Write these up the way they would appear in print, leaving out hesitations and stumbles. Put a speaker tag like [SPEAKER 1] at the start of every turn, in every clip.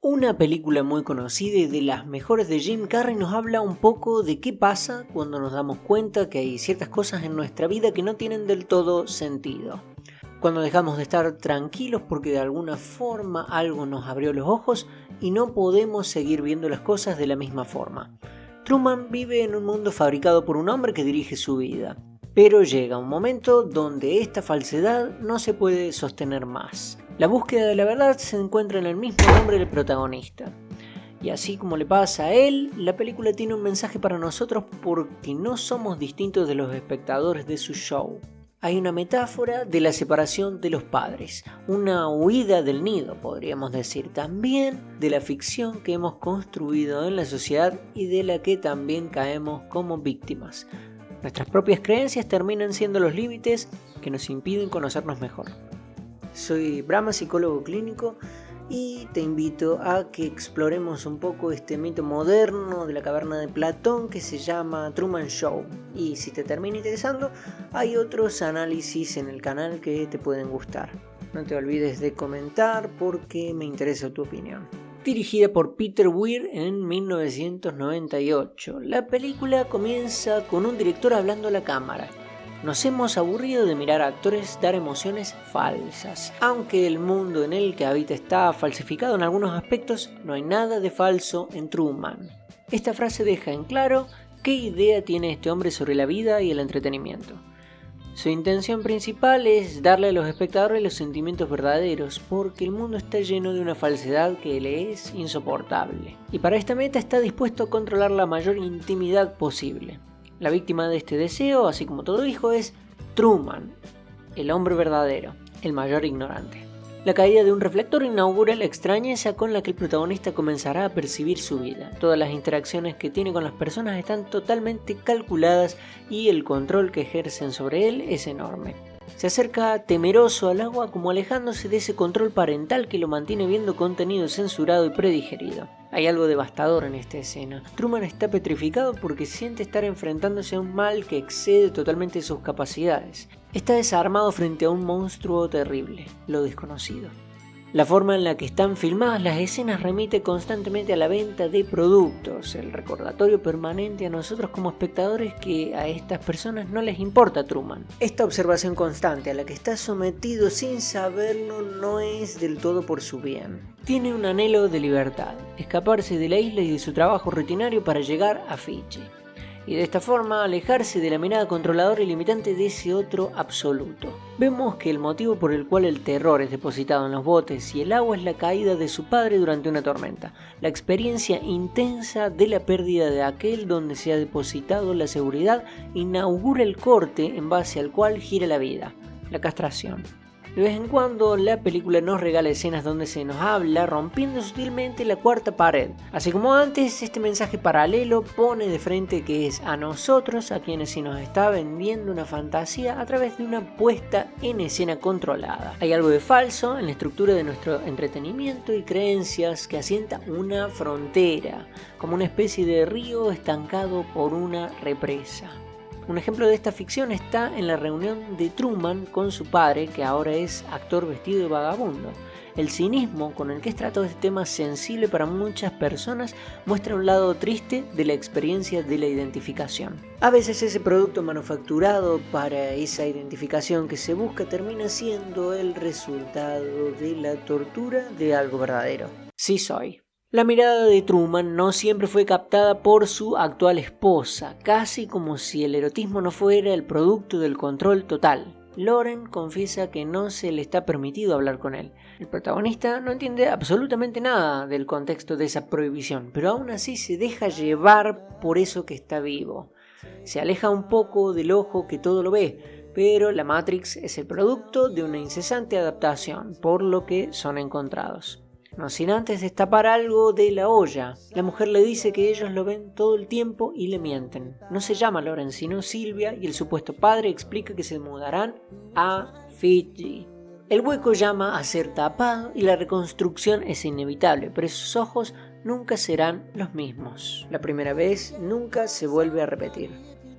[SPEAKER 1] Una película muy conocida y de las mejores de Jim Carrey nos habla un poco de qué pasa cuando nos damos cuenta que hay ciertas cosas en nuestra vida que no tienen del todo sentido. Cuando dejamos de estar tranquilos porque de alguna forma algo nos abrió los ojos y no podemos seguir viendo las cosas de la misma forma. Truman vive en un mundo fabricado por un hombre que dirige su vida, pero llega un momento donde esta falsedad no se puede sostener más. La búsqueda de la verdad se encuentra en el mismo nombre del protagonista. Y así como le pasa a él, la película tiene un mensaje para nosotros porque no somos distintos de los espectadores de su show. Hay una metáfora de la separación de los padres, una huida del nido, podríamos decir, también de la ficción que hemos construido en la sociedad y de la que también caemos como víctimas. Nuestras propias creencias terminan siendo los límites que nos impiden conocernos mejor. Soy Brahma, psicólogo clínico, y te invito a que exploremos un poco este mito moderno de la caverna de Platón que se llama Truman Show. Y si te termina interesando, hay otros análisis en el canal que te pueden gustar. No te olvides de comentar porque me interesa tu opinión. Dirigida por Peter Weir en 1998, la película comienza con un director hablando a la cámara. Nos hemos aburrido de mirar a actores dar emociones falsas. Aunque el mundo en el que habita está falsificado en algunos aspectos, no hay nada de falso en Truman. Esta frase deja en claro qué idea tiene este hombre sobre la vida y el entretenimiento. Su intención principal es darle a los espectadores los sentimientos verdaderos, porque el mundo está lleno de una falsedad que le es insoportable. Y para esta meta está dispuesto a controlar la mayor intimidad posible. La víctima de este deseo, así como todo hijo, es Truman, el hombre verdadero, el mayor ignorante. La caída de un reflector inaugura la extrañeza con la que el protagonista comenzará a percibir su vida. Todas las interacciones que tiene con las personas están totalmente calculadas y el control que ejercen sobre él es enorme. Se acerca temeroso al agua como alejándose de ese control parental que lo mantiene viendo contenido censurado y predigerido. Hay algo devastador en esta escena. Truman está petrificado porque siente estar enfrentándose a un mal que excede totalmente sus capacidades. Está desarmado frente a un monstruo terrible, lo desconocido. La forma en la que están filmadas las escenas remite constantemente a la venta de productos, el recordatorio permanente a nosotros como espectadores que a estas personas no les importa Truman. Esta observación constante a la que está sometido sin saberlo no es del todo por su bien. Tiene un anhelo de libertad, escaparse de la isla y de su trabajo rutinario para llegar a Fiji. Y de esta forma alejarse de la mirada controladora y limitante de ese otro absoluto. Vemos que el motivo por el cual el terror es depositado en los botes y el agua es la caída de su padre durante una tormenta, la experiencia intensa de la pérdida de aquel donde se ha depositado la seguridad inaugura el corte en base al cual gira la vida, la castración. De vez en cuando la película nos regala escenas donde se nos habla rompiendo sutilmente la cuarta pared. Así como antes, este mensaje paralelo pone de frente que es a nosotros a quienes se nos está vendiendo una fantasía a través de una puesta en escena controlada. Hay algo de falso en la estructura de nuestro entretenimiento y creencias que asienta una frontera, como una especie de río estancado por una represa. Un ejemplo de esta ficción está en la reunión de Truman con su padre, que ahora es actor vestido de vagabundo. El cinismo con el que es tratado este tema sensible para muchas personas muestra un lado triste de la experiencia de la identificación. A veces ese producto manufacturado para esa identificación que se busca termina siendo el resultado de la tortura de algo verdadero. Sí soy. La mirada de Truman no siempre fue captada por su actual esposa, casi como si el erotismo no fuera el producto del control total. Lauren confiesa que no se le está permitido hablar con él. El protagonista no entiende absolutamente nada del contexto de esa prohibición, pero aún así se deja llevar por eso que está vivo. Se aleja un poco del ojo que todo lo ve, pero la Matrix es el producto de una incesante adaptación, por lo que son encontrados. No sin antes destapar algo de la olla. La mujer le dice que ellos lo ven todo el tiempo y le mienten. No se llama Lauren, sino Silvia, y el supuesto padre explica que se mudarán a Fiji. El hueco llama a ser tapado y la reconstrucción es inevitable, pero esos ojos nunca serán los mismos. La primera vez nunca se vuelve a repetir.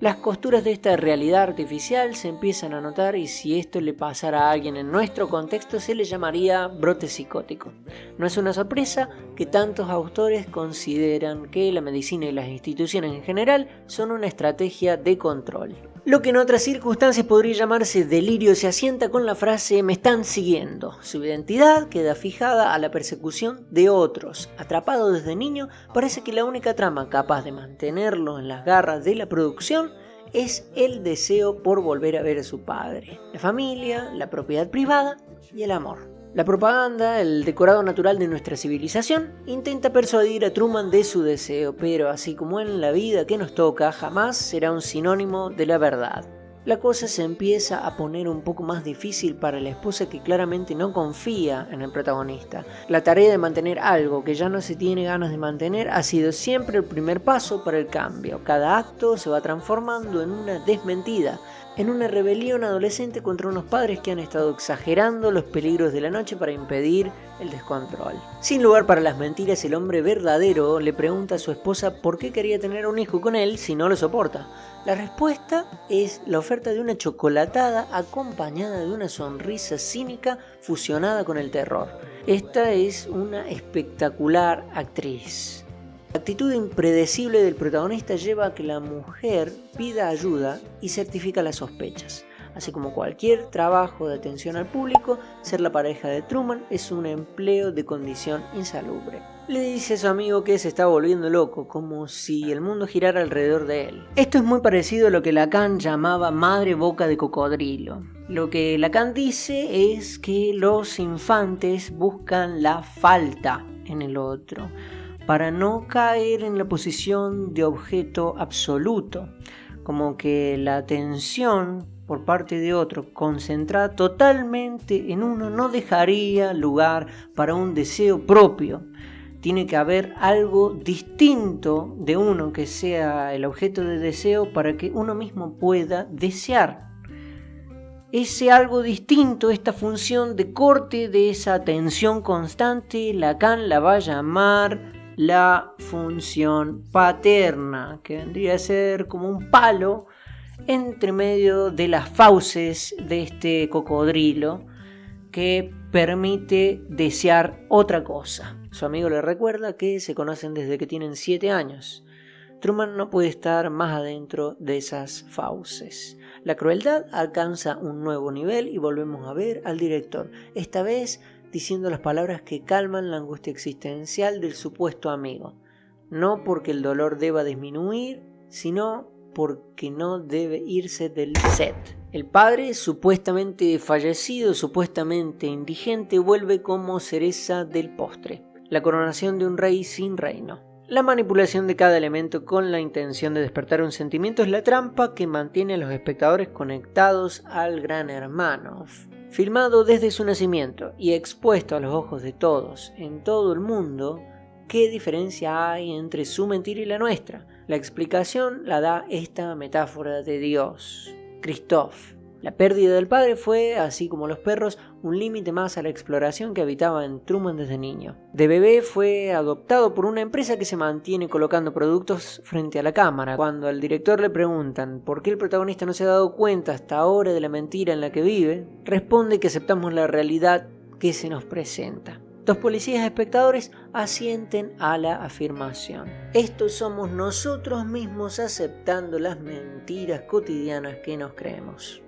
[SPEAKER 1] Las costuras de esta realidad artificial se empiezan a notar y si esto le pasara a alguien en nuestro contexto se le llamaría brote psicótico. No es una sorpresa que tantos autores consideran que la medicina y las instituciones en general son una estrategia de control. Lo que en otras circunstancias podría llamarse delirio se asienta con la frase "me están siguiendo". Su identidad queda fijada a la persecución de otros. Atrapado desde niño, parece que la única trama capaz de mantenerlo en las garras de la producción es el deseo por volver a ver a su padre, la familia, la propiedad privada y el amor. La propaganda, el decorado natural de nuestra civilización, intenta persuadir a Truman de su deseo, pero así como en la vida que nos toca, jamás será un sinónimo de la verdad. La cosa se empieza a poner un poco más difícil para la esposa que claramente no confía en el protagonista. La tarea de mantener algo que ya no se tiene ganas de mantener ha sido siempre el primer paso para el cambio. Cada acto se va transformando en una desmentida, en una rebelión adolescente contra unos padres que han estado exagerando los peligros de la noche para impedir el descontrol. Sin lugar para las mentiras, el hombre verdadero le pregunta a su esposa por qué quería tener un hijo con él si no lo soporta. La respuesta es la oferta de una chocolatada acompañada de una sonrisa cínica fusionada con el terror. Esta es una espectacular actriz. La actitud impredecible del protagonista lleva a que la mujer pida ayuda y certifica las sospechas. Así como cualquier trabajo de atención al público, ser la pareja de Truman es un empleo de condición insalubre. Le dice a su amigo que se está volviendo loco, como si el mundo girara alrededor de él. Esto es muy parecido a lo que Lacan llamaba madre boca de cocodrilo. Lo que Lacan dice es que los infantes buscan la falta en el otro, para no caer en la posición de objeto absoluto, como que la atención por parte de otro, concentrada totalmente en uno, no dejaría lugar para un deseo propio. Tiene que haber algo distinto de uno que sea el objeto de deseo para que uno mismo pueda desear. Ese algo distinto, esta función de corte de esa atención constante, Lacan la va a llamar la función paterna, que vendría a ser como un palo entre medio de las fauces de este cocodrilo que permite desear otra cosa. Su amigo le recuerda que se conocen desde que tienen 7 años. Truman no puede estar más adentro de esas fauces. La crueldad alcanza un nuevo nivel y volvemos a ver al director, esta vez diciendo las palabras que calman la angustia existencial del supuesto amigo. No porque el dolor deba disminuir, sino porque no debe irse del set. El padre, supuestamente fallecido, supuestamente indigente, vuelve como cereza del postre. La coronación de un rey sin reino. La manipulación de cada elemento con la intención de despertar un sentimiento es la trampa que mantiene a los espectadores conectados al gran hermano. Filmado desde su nacimiento y expuesto a los ojos de todos en todo el mundo, ¿qué diferencia hay entre su mentira y la nuestra? La explicación la da esta metáfora de Dios, Christophe. La pérdida del padre fue, así como los perros, un límite más a la exploración que habitaba en Truman desde niño. De bebé fue adoptado por una empresa que se mantiene colocando productos frente a la cámara. Cuando al director le preguntan por qué el protagonista no se ha dado cuenta hasta ahora de la mentira en la que vive, responde que aceptamos la realidad que se nos presenta. Dos policías espectadores asienten a la afirmación. Estos somos nosotros mismos aceptando las mentiras cotidianas que nos creemos.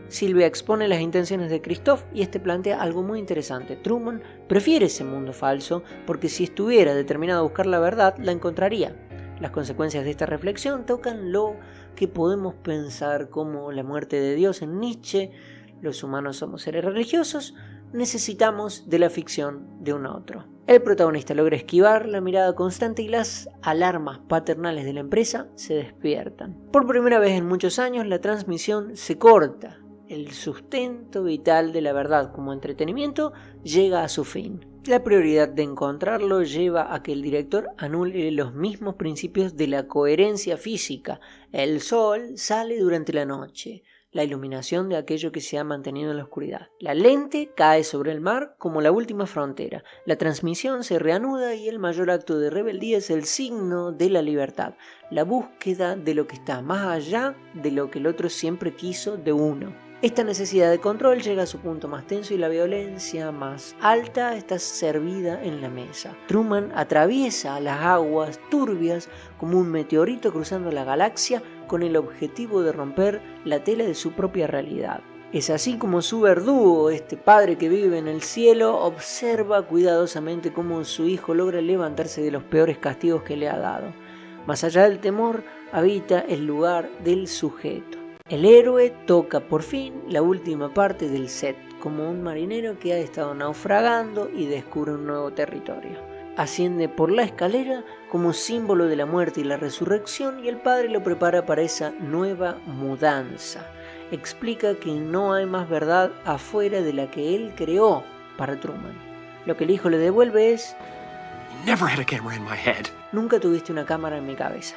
[SPEAKER 1] Sylvia expone las intenciones de Christophe y este plantea algo muy interesante. Truman prefiere ese mundo falso porque si estuviera determinado a buscar la verdad, la encontraría. Las consecuencias de esta reflexión tocan lo que podemos pensar como la muerte de Dios en Nietzsche. Los humanos somos seres religiosos, necesitamos de la ficción de un otro. El protagonista logra esquivar la mirada constante y las alarmas paternales de la empresa se despiertan. Por primera vez en muchos años la transmisión se corta. El sustento vital de la verdad como entretenimiento llega a su fin. La prioridad de encontrarlo lleva a que el director anule los mismos principios de la coherencia física. El sol sale durante la noche. la iluminación de aquello que se ha mantenido en la oscuridad. La lente cae sobre el mar como la última frontera. La transmisión se reanuda y el mayor acto de rebeldía es el signo de la libertad, la búsqueda de lo que está más allá de lo que el otro siempre quiso de uno. Esta necesidad de control llega a su punto más tenso y la violencia más alta está servida en la mesa. Truman atraviesa las aguas turbias como un meteorito cruzando la galaxia con el objetivo de romper la tela de su propia realidad. Es así como su verdugo, este padre que vive en el cielo, observa cuidadosamente cómo su hijo logra levantarse de los peores castigos que le ha dado. Más allá del temor, habita el lugar del sujeto. El héroe toca por fin la última parte del set, como un marinero que ha estado naufragando y descubre un nuevo territorio. Asciende por la escalera como símbolo de la muerte y la resurrección y el padre lo prepara para esa nueva mudanza. Explica que no hay más verdad afuera de la que él creó para Truman. Lo que el hijo le devuelve es:
[SPEAKER 2] Never had a camera in my head.
[SPEAKER 1] Nunca tuviste una cámara en mi cabeza.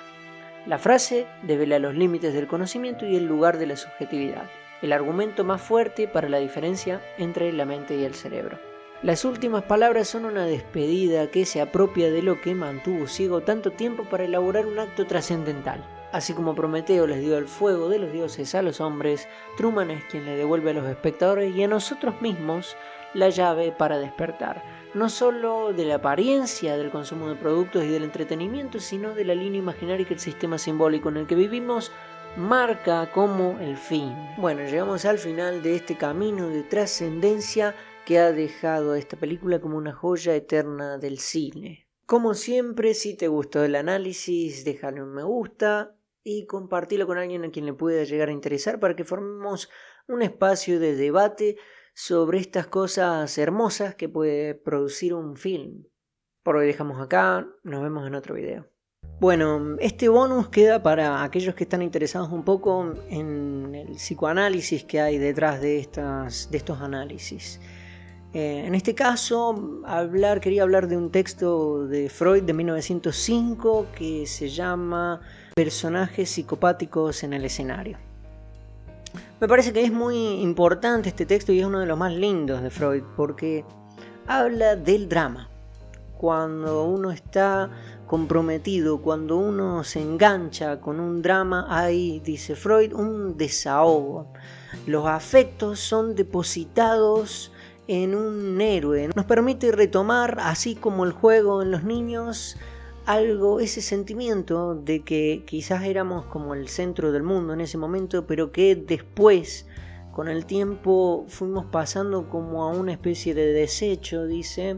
[SPEAKER 1] La frase devela los límites del conocimiento y el lugar de la subjetividad, el argumento más fuerte para la diferencia entre la mente y el cerebro. Las últimas palabras son una despedida que se apropia de lo que mantuvo ciego tanto tiempo para elaborar un acto trascendental. Así como Prometeo les dio el fuego de los dioses a los hombres, Truman es quien le devuelve a los espectadores y a nosotros mismos la llave para despertar, no solo de la apariencia del consumo de productos y del entretenimiento, sino de la línea imaginaria que el sistema simbólico en el que vivimos marca como el fin. Bueno, llegamos al final de este camino de trascendencia que ha dejado a esta película como una joya eterna del cine. Como siempre, si te gustó el análisis, déjale un me gusta y compartilo con alguien a quien le pueda llegar a interesar para que formemos un espacio de debate sobre estas cosas hermosas que puede producir un film. Por hoy dejamos acá, nos vemos en otro video. Bueno, este bonus queda para aquellos que están interesados un poco en el psicoanálisis que hay detrás de estos análisis. En este caso, quería hablar de un texto de Freud de 1905 que se llama Personajes psicopáticos en el escenario. Me parece que es muy importante este texto y es uno de los más lindos de Freud porque habla del drama. Cuando uno está comprometido, cuando uno se engancha con un drama, hay, dice Freud, un desahogo. Los afectos son depositados en un héroe. Nos permite retomar, así como el juego en los niños, ese sentimiento de que quizás éramos como el centro del mundo en ese momento, pero que después, con el tiempo, fuimos pasando como a una especie de desecho, dice,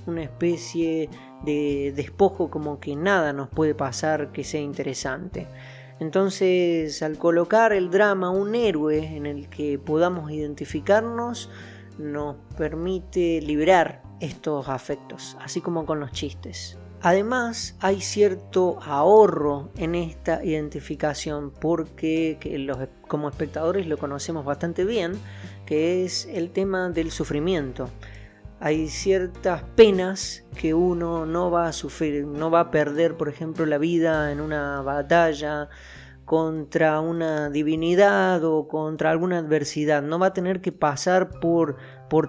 [SPEAKER 1] una especie de despojo, como que nada nos puede pasar que sea interesante. Entonces, al colocar el drama, un héroe en el que podamos identificarnos, nos permite liberar estos afectos, así como con los chistes. Además, hay cierto ahorro en esta identificación porque como espectadores lo conocemos bastante bien, que es el tema del sufrimiento. Hay ciertas penas que uno no va a sufrir, no va a perder, por ejemplo, la vida en una batalla contra una divinidad o contra alguna adversidad. No va a tener que pasar por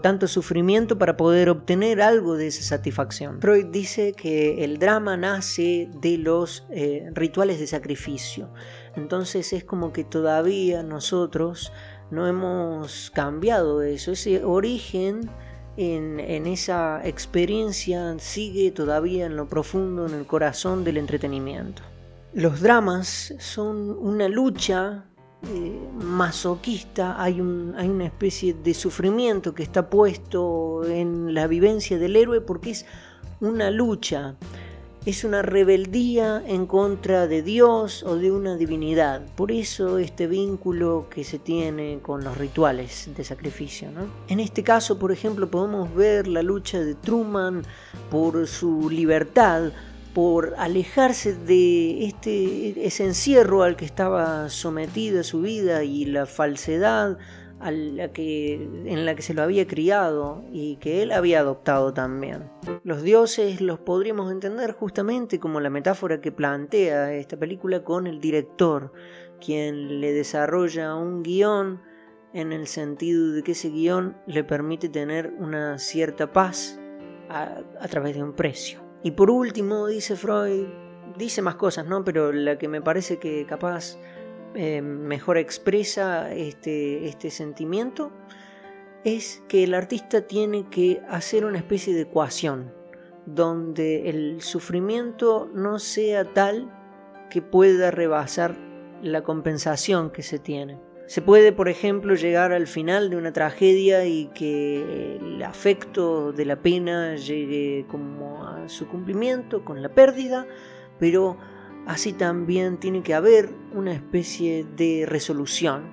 [SPEAKER 1] tanto sufrimiento para poder obtener algo de esa satisfacción. Freud dice que el drama nace de los rituales de sacrificio. Entonces es como que todavía nosotros no hemos cambiado eso. Ese origen en esa experiencia sigue todavía en lo profundo, en el corazón del entretenimiento. Los dramas son una lucha masoquista, hay una especie de sufrimiento que está puesto en la vivencia del héroe porque es una lucha, es una rebeldía en contra de Dios o de una divinidad. Por eso este vínculo que se tiene con los rituales de sacrificio, ¿no? En este caso, por ejemplo, podemos ver la lucha de Truman por su libertad, por alejarse de ese encierro al que estaba sometida su vida y la falsedad en la que se lo había criado y que él había adoptado también. Los dioses los podríamos entender justamente como la metáfora que plantea esta película con el director, quien le desarrolla un guión en el sentido de que ese guión le permite tener una cierta paz a través de un precio. Y por último, dice Freud, dice más cosas, ¿no? Pero la que me parece que capaz mejor expresa este sentimiento es que el artista tiene que hacer una especie de ecuación donde el sufrimiento no sea tal que pueda rebasar la compensación que se tiene. Se puede, por ejemplo, llegar al final de una tragedia y que el afecto de la pena llegue como a su cumplimiento con la pérdida, pero así también tiene que haber una especie de resolución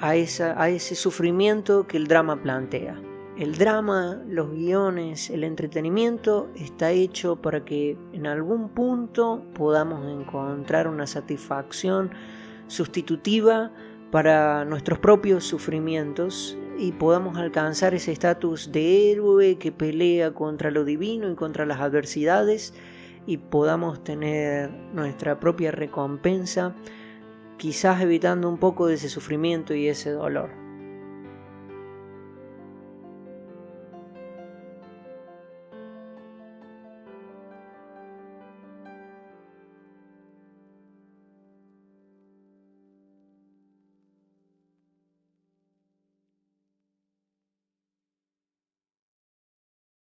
[SPEAKER 1] a ese sufrimiento que el drama plantea. El drama, los guiones, el entretenimiento está hecho para que en algún punto podamos encontrar una satisfacción sustitutiva para nuestros propios sufrimientos y podamos alcanzar ese estatus de héroe que pelea contra lo divino y contra las adversidades y podamos tener nuestra propia recompensa, quizás evitando un poco de ese sufrimiento y ese dolor.